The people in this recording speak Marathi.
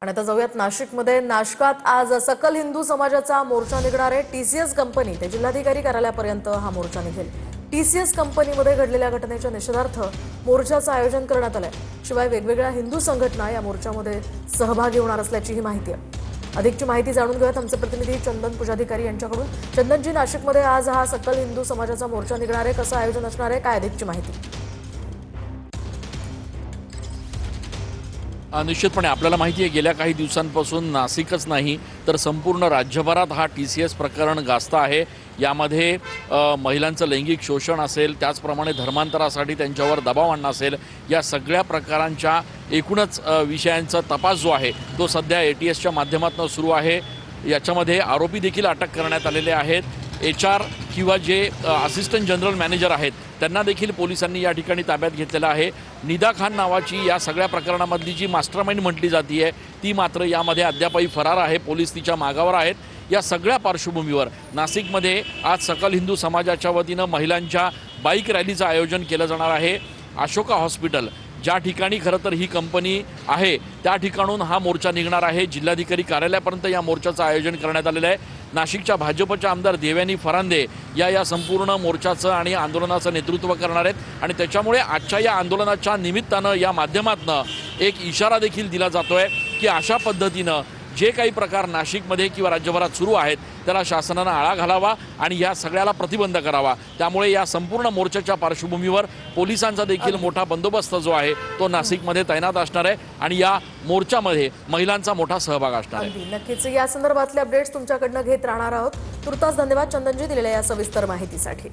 आणि आता जाऊयात नाशिकमध्ये। नाशकात आज सकल हिंदू समाजाचा मोर्चा निघणार आहे। टीसीएस कंपनी ते जिल्हाधिकारी कार्यालयापर्यंत हा मोर्चा निघेल। टीसीएस कंपनीमध्ये घडलेल्या घटनेच्या निषेधार्थ मोर्चाचं आयोजन करण्यात आलंय। शिवाय वेगवेगळ्या हिंदू संघटना या मोर्चामध्ये सहभागी होणार असल्याची ही माहिती आहे। अधिकची माहिती जाणून घेऊयात आमचे प्रतिनिधी चंदन पुजाधिकारी यांच्याकडून। चंदनजी, नाशिकमध्ये आज हा सकल हिंदू समाजाचा मोर्चा निघणार आहे, कसं आयोजन असणार आहे, काय अधिकची माहिती? निश्चितपणे आपल्याला माहिती आहे, गेल्या काही दिवसांपासून नाशिकच नाही तर संपूर्ण राज्यभरात हा TCS प्रकरण गाजत आहे। यामध्ये महिलांचं लैंगिक शोषण असेल, त्याचप्रमाणे धर्मांतरासाठी त्यांच्यावर दबाव आणणं असेल, या सगळ्या प्रकारांच्या एकूणच विषयांचा तपास जो आहे तो सध्या ATSच्या माध्यमातून सुरू आहे। याच्यामध्ये आरोपी देखील अटक करण्यात आलेले आहेत। HR किंवा जे असिस्टंट जनरल मॅनेजर आहेत त्यांना देखील पोलिसांनी या ठिकाणी ताब्यात घेतलेलं आहे। निदा खान नावाची या सगळ्या प्रकरणामधली जी मास्टरमाइंड म्हटली जाते आहे ती मात्र यामध्ये अद्यापही फरार आहे। पोलीस तिच्या मागावर आहेत। या सगळ्या पार्श्वभूमीवर नाशिकमध्ये आज सकल हिंदू समाजाच्या वतीनं महिलांच्या बाईक रॅलीचं आयोजन केलं जाणार आहे। अशोका हॉस्पिटल ज्या ठिकाणी खरं तर ही कंपनी आहे त्या ठिकाणून हा मोर्चा निघणार आहे। जिल्हाधिकारी कार्यालयापर्यंत या मोर्चाचं आयोजन करण्यात आलेलं आहे। नाशिकच्या भाजपच्या आमदार देवयानी फरांदे या संपूर्ण मोर्चाचं आणि आंदोलनाचं नेतृत्व करणार आहेत आणि त्याच्यामुळे आजच्या या आंदोलनाच्या निमित्तानं या माध्यमातून एक इशारा देखील दिला जातोय की अशा पद्धतीनं जे काही प्रकार नाशिकमध्ये किंवा राज्यभरात सुरू आहेत त्याला शासनानं आळा घालावा आणि या सगळ्याला प्रतिबंध करावा। त्यामुळे या संपूर्ण मोर्चाच्या पार्श्वभूमीवर पोलिसांचा देखील मोठा बंदोबस्त जो आहे तो नाशिकमध्ये तैनात असणार आहे आणि या मोर्चामध्ये महिलांचा मोठा सहभाग असणार आहे। नक्कीच या संदर्भातले अपडेट्स तुमच्याकडनं घेत राहणार आहोत। तुर्तास धन्यवाद चंदनजी दिलेल्या या सविस्तर माहितीसाठी।